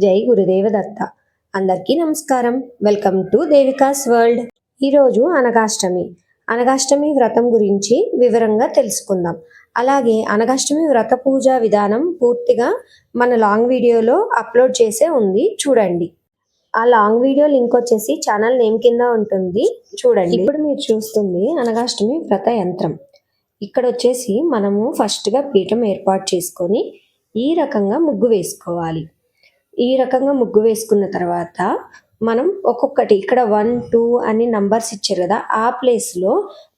జై గురుదేవ దత్త. అందరికీ నమస్కారం. Welcome to దేవికాస్ world. ఈరోజు అనగాష్టమి వ్రతం గురించి వివరంగా తెలుసుకుందాం. అలాగే అనగాష్టమి వ్రత పూజా విధానం పూర్తిగా మన లాంగ్ వీడియోలో అప్లోడ్ చేసే ఉంది, చూడండి. ఆ లాంగ్ వీడియో లింక్ వచ్చేసి ఛానల్ నేమ్ కింద ఉంటుంది, చూడండి. ఇప్పుడు మీరు చూస్తుంది అనగాష్టమి వ్రత యంత్రం. ఇక్కడ వచ్చేసి మనము ఫస్ట్గా పీఠం ఏర్పాటు చేసుకొని ఈ రకంగా ముగ్గు వేసుకోవాలి. ఈ రకంగా ముగ్గు వేసుకున్న తర్వాత మనం ఒక్కొక్కటి ఇక్కడ 1, 2 అని నంబర్స్ ఇచ్చారు కదా, ఆ ప్లేస్లో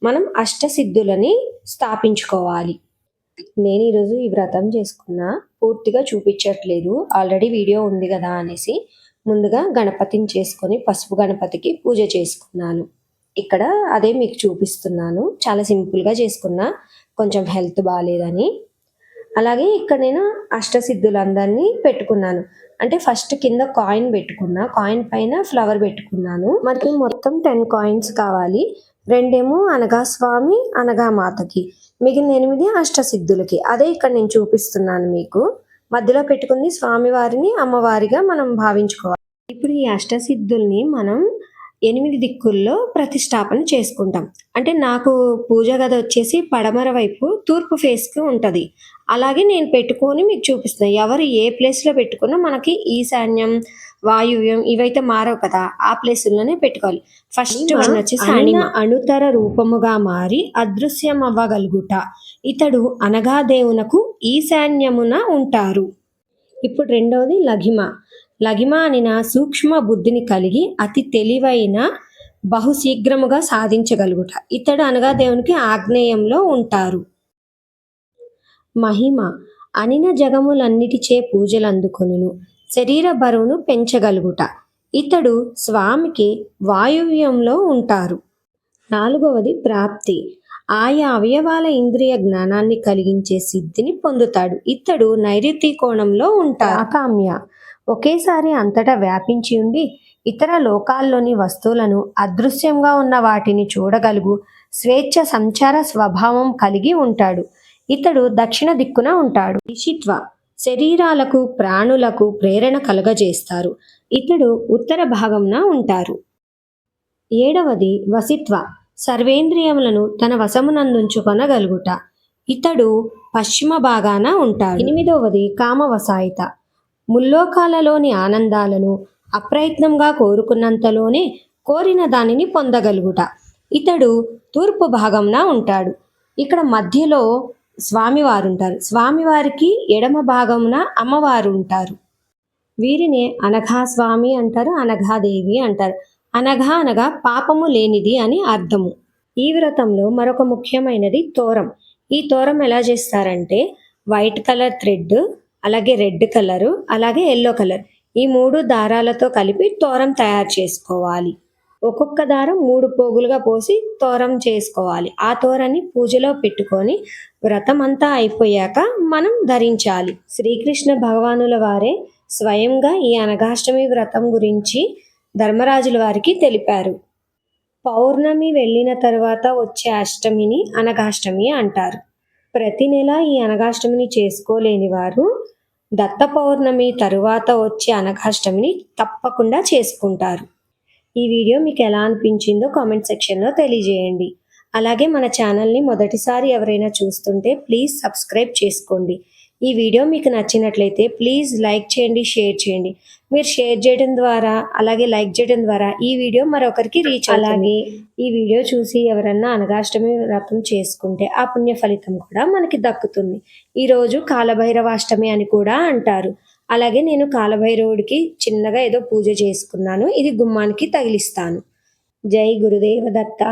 మనం అష్టసిద్ధులని స్థాపించుకోవాలి. నేను ఈరోజు ఈ వ్రతం చేసుకున్నా, పూర్తిగా చూపించట్లేదు, ఆల్రెడీ వీడియో ఉంది కదా అనేసి ముందుగా గణపతిని చేసుకొని పసుపు గణపతికి పూజ చేసుకున్నాను. ఇక్కడ అదే మీకు చూపిస్తున్నాను. చాలా సింపుల్గా చేసుకున్నా, కొంచెం హెల్త్ బాగాలేదని. అలాగే ఇక్కడ నేను అష్టసిద్ధులందరినీ పెట్టుకున్నాను. అంటే ఫస్ట్ కింద కాయిన్ పెట్టుకున్నా, కాయిన్ పైన ఫ్లవర్ పెట్టుకున్నాను. మనకి మొత్తం 10 కాయిన్స్ కావాలి. 2 అనగా స్వామి, అనగా మాతకి, మిగిలిన 8 అష్టసిద్ధులకి. అదే ఇక్కడ నేను చూపిస్తున్నాను మీకు. మధ్యలో పెట్టుకుంది స్వామివారిని, అమ్మవారిగా మనం భావించుకోవాలి. ఇప్పుడు ఈ అష్టసిద్ధుల్ని మనం 8 దిక్కుల్లో ప్రతిష్టాపన చేసుకుంటాం. అంటే నాకు పూజ గది వచ్చేసి పడమర వైపు తూర్పు ఫేస్కి ఉంటుంది. అలాగే నేను పెట్టుకొని మీకు చూపిస్తున్నాను. ఎవరు ఏ ప్లేస్లో పెట్టుకున్నా మనకి ఈశాన్యం, వాయువ్యం ఇవైతే మారవు కదా, ఆ ప్లేసుల్లోనే పెట్టుకోవాలి. ఫస్ట్ వన్ వచ్చేసి అణుతర రూపముగా మారి అదృశ్యం అవ్వగలుగుట. ఇతడు అనగా దేవునకు ఈశాన్యమున ఉంటారు. ఇప్పుడు రెండవది లఘిమ అనిన సూక్ష్మ బుద్ధిని కలిగి అతి తెలివైన బహుశీఘ్రముగా సాధించగలుగుట. ఇతడు అనగా దేవునికి ఆగ్నేయంలో ఉంటారు. మహిమ అనిన జగములన్నిటిచే పూజలు అందుకొనును, శరీర బరువును పెంచగలుగుట. ఇతడు స్వామికి వాయువ్యంలో ఉంటారు. 4వది ప్రాప్తి, ఆయా అవయవాల ఇంద్రియ జ్ఞానాన్ని కలిగించే సిద్ధిని పొందుతాడు. ఇతడు నైరుతి కోణంలో ఉంటారు. అకామ్య ఒకేసారి అంతటా వ్యాపించి ఉండి ఇతర లోకాల్లోని వస్తువులను అదృశ్యంగా ఉన్న వాటిని చూడగలుగు స్వేచ్ఛ సంచార స్వభావం కలిగి ఉంటాడు. ఇతడు దక్షిణ దిక్కున ఉంటాడు. రిషిత్వ శరీరాలకు ప్రాణులకు ప్రేరణ కలుగజేస్తారు. ఇతడు ఉత్తర భాగంన ఉంటారు. 7వది వసిత్వ సర్వేంద్రియములను తన వశమునందుంచుకొనగలుగుట. ఇతడు పశ్చిమ భాగాన ఉంటాడు. 8వది కామవసాయిత ముల్లోకాలలోని ఆనందాలను అప్రయత్నంగా కోరుకున్నంతలోనే కోరిన దానిని పొందగలుగుట. ఇతడు తూర్పు భాగంన ఉంటాడు. ఇక్కడ మధ్యలో స్వామివారు ఉంటారు. స్వామివారికి ఎడమ భాగమున అమ్మవారు ఉంటారు. వీరినే అనఘా స్వామి అంటారు, అనఘాదేవి అంటారు. అనఘా అనగా పాపము లేనిది అని అర్థము. ఈ వ్రతంలో మరొక ముఖ్యమైనది తోరం. ఈ తోరం ఎలా చేస్తారంటే వైట్ కలర్ థ్రెడ్, అలాగే రెడ్ కలరు, అలాగే ఎల్లో కలర్, ఈ 3 దారాలతో కలిపి తోరం తయారు చేసుకోవాలి. ఒక్కొక్క దారం 3 పోగులుగా పోసి తోరం చేసుకోవాలి. ఆ తోరాన్ని పూజలో పెట్టుకొని వ్రతం అంతా అయిపోయాక మనం ధరించాలి. శ్రీకృష్ణ భగవానుల వారే స్వయంగా ఈ అనగాష్టమి వ్రతం గురించి ధర్మరాజుల వారికి తెలిపారు. పౌర్ణమి వెళ్ళిన తర్వాత వచ్చే అష్టమిని అనగాష్టమి అంటారు. ప్రతి నెల ఈ అనగాష్టమిని చేసుకోలేని వారు దత్త పౌర్ణమి తరువాత వచ్చే అనగాష్టమిని తప్పకుండా చేసుకుంటారు. ఈ వీడియో మీకు ఎలా అనిపించిందో కామెంట్ సెక్షన్లో తెలియజేయండి. అలాగే మన ఛానల్ని మొదటిసారి ఎవరైనా చూస్తుంటే ప్లీజ్ సబ్స్క్రైబ్ చేసుకోండి. ఈ వీడియో మీకు నచ్చినట్లయితే ప్లీజ్ లైక్ చేయండి, షేర్ చేయండి. మీరు షేర్ చేయడం ద్వారా, అలాగే లైక్ చేయడం ద్వారా ఈ వీడియో మరొకరికి రీచ్. అలాగే ఈ వీడియో చూసి ఎవరన్నా అనగాష్టమి వ్రతం చేసుకుంటే ఆ పుణ్య ఫలితం కూడా మనకి దక్కుతుంది. ఈరోజు కాలభైరవాష్టమి అని కూడా అంటారు. అలాగే నేను కాలభైరవుడికి చిన్నగా ఏదో పూజ చేసుకున్నాను, ఇది గుమ్మానికి తగిలిస్తాను. జై గురుదేవ దత్త.